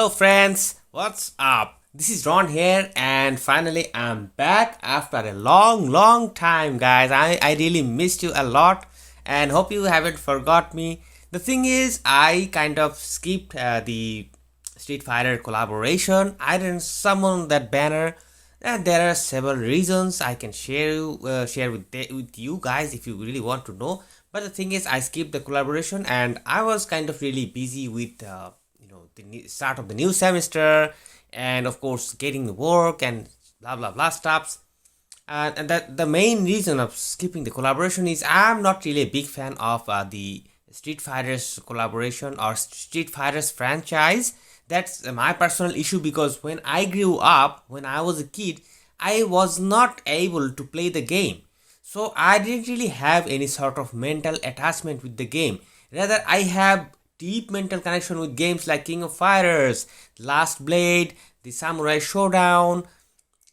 Hello friends, what's up? This is Ron here and finally I'm back after a long time guys. I really missed you a lot and hope you haven't forgot me. The thing is I kind of skipped the Street Fighter collaboration. I didn't summon that banner and there are several reasons I can share with you guys if you really want to know. But the thing is I skipped the collaboration and I was kind of really busy with the start of the new semester and of course getting the work and blah blah blah stuffs. And that the main reason of skipping the collaboration is I'm not really a big fan of the Street Fighters collaboration or Street Fighters franchise. That's my personal issue because when I grew up, when I was a kid, I was not able to play the game. So I didn't really have any sort of mental attachment with the game. Rather, I have deep mental connection with games like King of Fighters, Last Blade, the Samurai Showdown,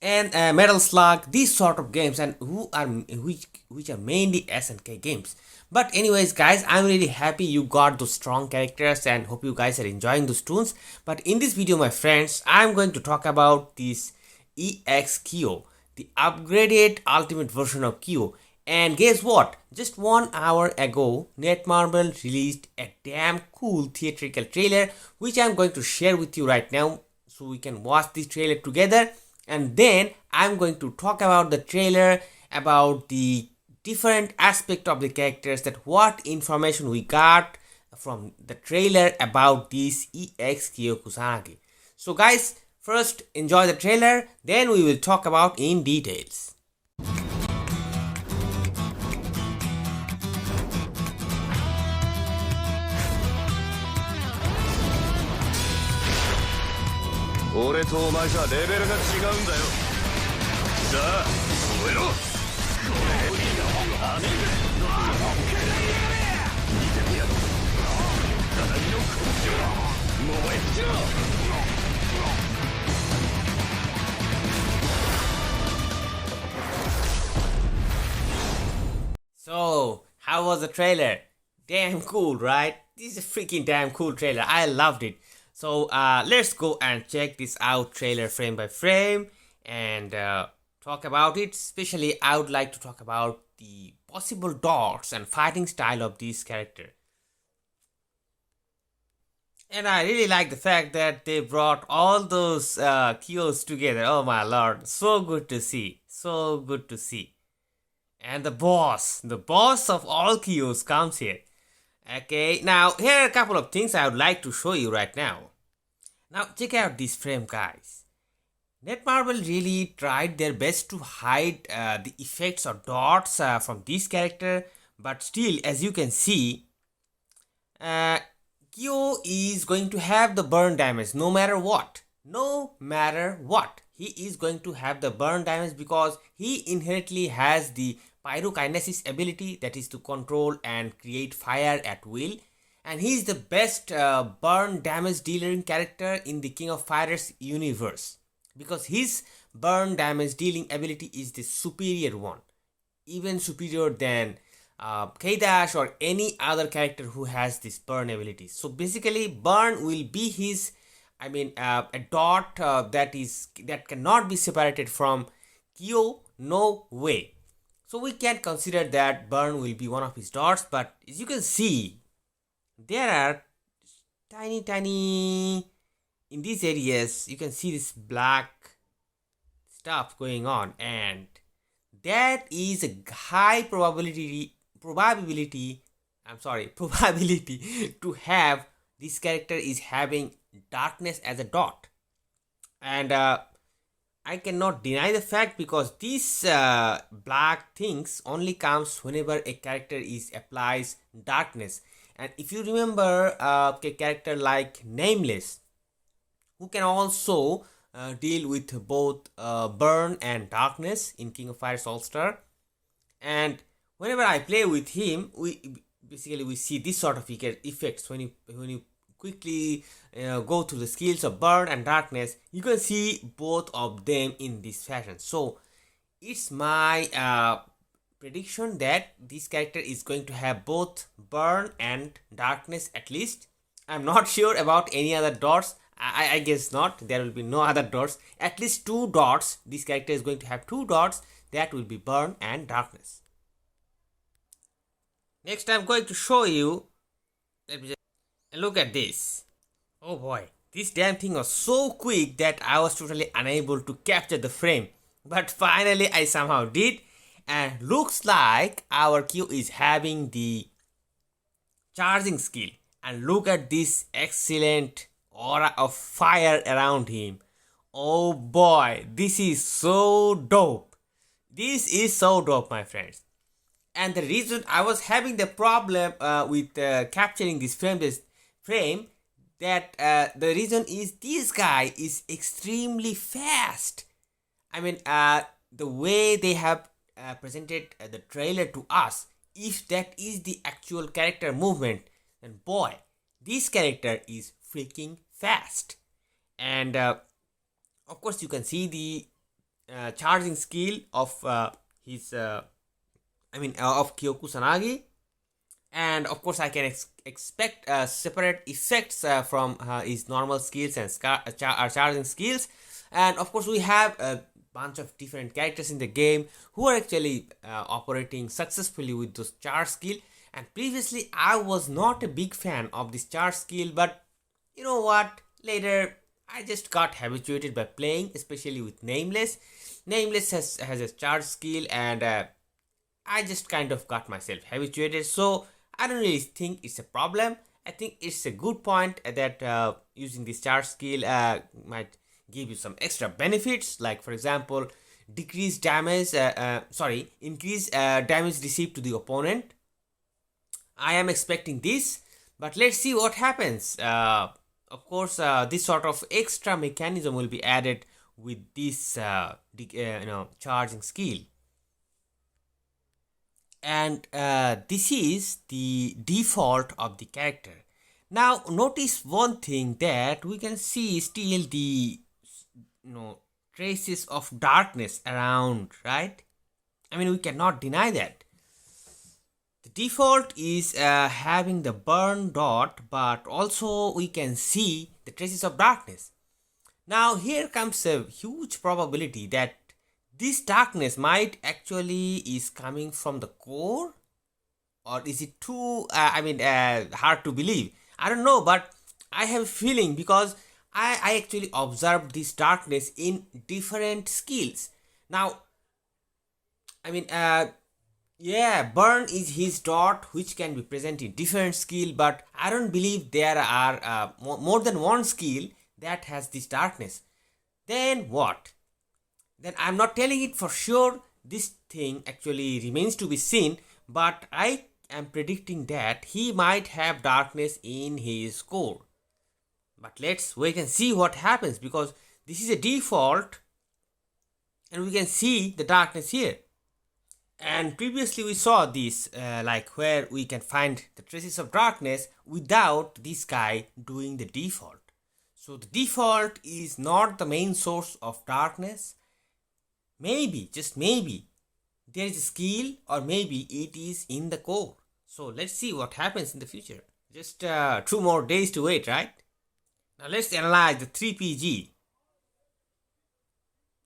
and Metal Slug. These sort of games, and which are mainly SNK games. But anyways, guys, I'm really happy you got those strong characters, and hope you guys are enjoying those tunes. But in this video, my friends, I'm going to talk about this EX Kyo, the upgraded ultimate version of Kyo. And guess what? Just 1 hour ago, Netmarble released a damn cool theatrical trailer, which I'm going to share with you right now, so we can watch this trailer together. And then I'm going to talk about the trailer, about the different aspect of the characters, that what information we got from the trailer about this EX Kyo Kusanagi. So guys, first enjoy the trailer, then we will talk about in details. 俺とお前じゃレベルが違うんだよ。さあ燃えろ。これアメリ見てみやろ。ただみの拳を燃えちろ。 So, how was the trailer? Damn cool, right? This is a freaking damn cool trailer. I loved it. So, let's go and check this out trailer frame by frame and talk about it. Especially, I would like to talk about the possible dots and fighting style of this character. And I really like the fact that they brought all those Kyos together. Oh my lord, so good to see. So good to see. And the boss of all Kyos comes here. Okay, now here are a couple of things I would like to show you right now. Now check out this frame, guys. Netmarble really tried their best to hide the effects or dots from this character, but still, as you can see, Kyo is going to have the burn damage no matter what. No matter what, he is going to have the burn damage because he inherently has the pyrokinesis ability, that is to control and create fire at will, and he is the best burn damage dealing character in the King of Fighters universe because his burn damage dealing ability is the superior one, even superior than K-Dash or any other character who has this burn ability. So basically burn will be his, a dot that cannot be separated from Kyo, no way. So we can consider that burn will be one of his dots, but as you can see, there are tiny in these areas. You can see this black stuff going on, and that is a high probability to have this character is having darkness as a dot. And I cannot deny the fact because these black things only comes whenever a character applies darkness. And if you remember a character like Nameless, who can also deal with both burn and darkness in King of Fighters All-Star, and whenever I play with him, we see this sort of effects when you quickly go through the skills of burn and darkness. You can see both of them in this fashion. So it's my prediction that this character is going to have both burn and darkness at least. I'm not sure about any other dots. I guess not. There will be no other dots. At least 2 dots. This character is going to have 2 dots. That will be burn and darkness. Next, I'm going to show you. Let me just look at this. Oh boy, this damn thing was so quick that I was totally unable to capture the frame. But finally, I somehow did. And looks like our Q is having the charging skill. And look at this excellent aura of fire around him. Oh boy, this is so dope. This is so dope, my friends. And the reason I was having the problem with capturing this frame, that the reason is this guy is extremely fast. I mean, the way they have presented the trailer to us, if that is the actual character movement, then boy, this character is freaking fast. And of course, you can see the charging skill of his, of Kyo Kusanagi. And of course, I can expect separate effects from his normal skills and charging skills. And of course, we have a bunch of different characters in the game who are actually operating successfully with those charge skill. And previously, I was not a big fan of this charge skill, but you know what? Later, I just got habituated by playing, especially with Nameless. Nameless has a charge skill, and I just kind of got myself habituated. So I don't really think it's a problem. I think it's a good point that using this charge skill might give you some extra benefits, like for example, increase damage received to the opponent. I am expecting this, but let's see what happens. Of course, this sort of extra mechanism will be added with this charging skill. And this is the default of the character. Now notice one thing, that we can see still the traces of darkness around, right? I mean, we cannot deny that. The default is having the burn dot, but also we can see the traces of darkness. Now here comes a huge probability that this darkness might actually is coming from the core, or is it too hard to believe? I don't know, but I have a feeling, because I actually observed this darkness in different skills. Now, burn is his dot, which can be present in different skill, but I don't believe there are more than one skill that has this darkness. Then what? Then I'm not telling it for sure. This thing actually remains to be seen, but I am predicting that he might have darkness in his core. But let's wait and see what happens, because this is a default and we can see the darkness here. And previously we saw this where we can find the traces of darkness without this guy doing the default. So the default is not the main source of darkness. Maybe, just maybe, there is a skill, or maybe it is in the core. So let's see what happens in the future. Just 2 more days to wait, right? Now let's analyze the 3PG.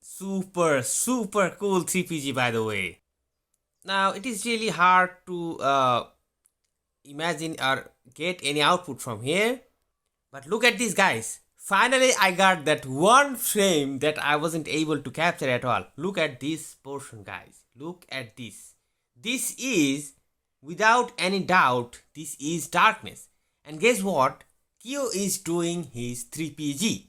Super cool 3PG, by the way. Now it is really hard to imagine or get any output from here. But look at this, guys. Finally, I got that one frame that I wasn't able to capture at all. Look at this portion, guys. Look at this. This is, without any doubt, this is darkness. And guess what? Kyo is doing his 3PG.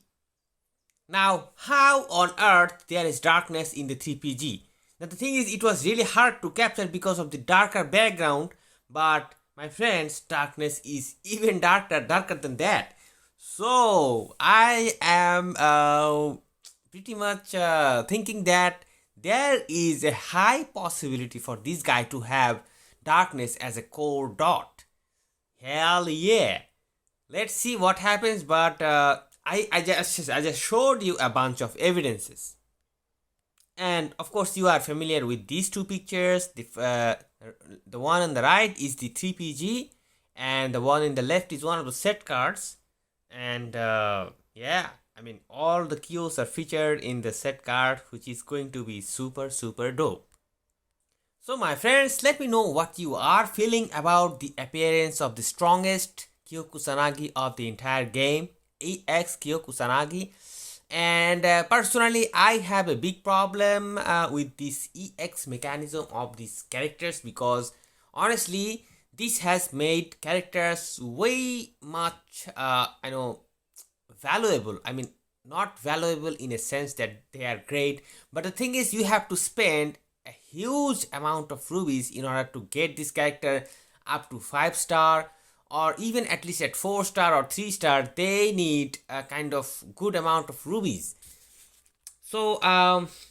Now, how on earth there is darkness in the 3PG? Now, the thing is, it was really hard to capture because of the darker background. But, my friends, darkness is even darker than that. So, I am pretty much thinking that there is a high possibility for this guy to have darkness as a core dot. Hell yeah. Let's see what happens, but I just showed you a bunch of evidences. And of course, you are familiar with these 2 pictures. The one on the right is the 3PG, and the one in the left is one of the set cards. And Yeah, I mean, all the Kyos are featured in the set card, which is going to be super, super dope. So, my friends, let me know what you are feeling about the appearance of the strongest Kyo Kusanagi of the entire game, EX Kyo Kusanagi. And personally, I have a big problem with this EX mechanism of these characters, because honestly, this has made characters way much, valuable. I mean, not valuable in a sense that they are great, but the thing is, you have to spend a huge amount of rubies in order to get this character up to 5 star, or even at least at 4 star or 3 star. They need a kind of good amount of rubies. So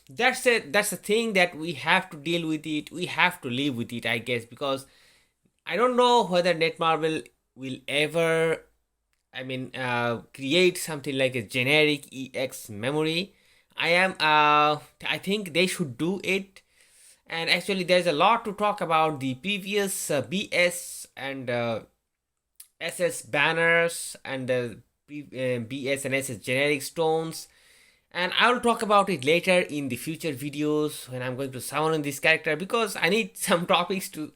that's the thing that we have to deal with it. We have to live with it, I guess, because I don't know whether netmarble will ever, create something like a generic EX memory. I think they should do it. And actually, there's a lot to talk about the previous BS and SS banners and the BS and SS generic stones. And I will talk about it later in the future videos when I'm going to summon this character, because I need some topics to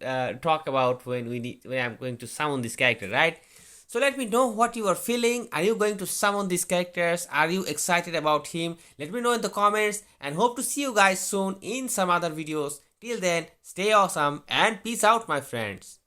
talk about when I'm going to summon this character, right? So let me know what you are feeling. Are you going to summon these characters? Are you excited about him? Let me know in the comments, and hope to see you guys soon in some other videos. Till then, stay awesome and peace out, my friends.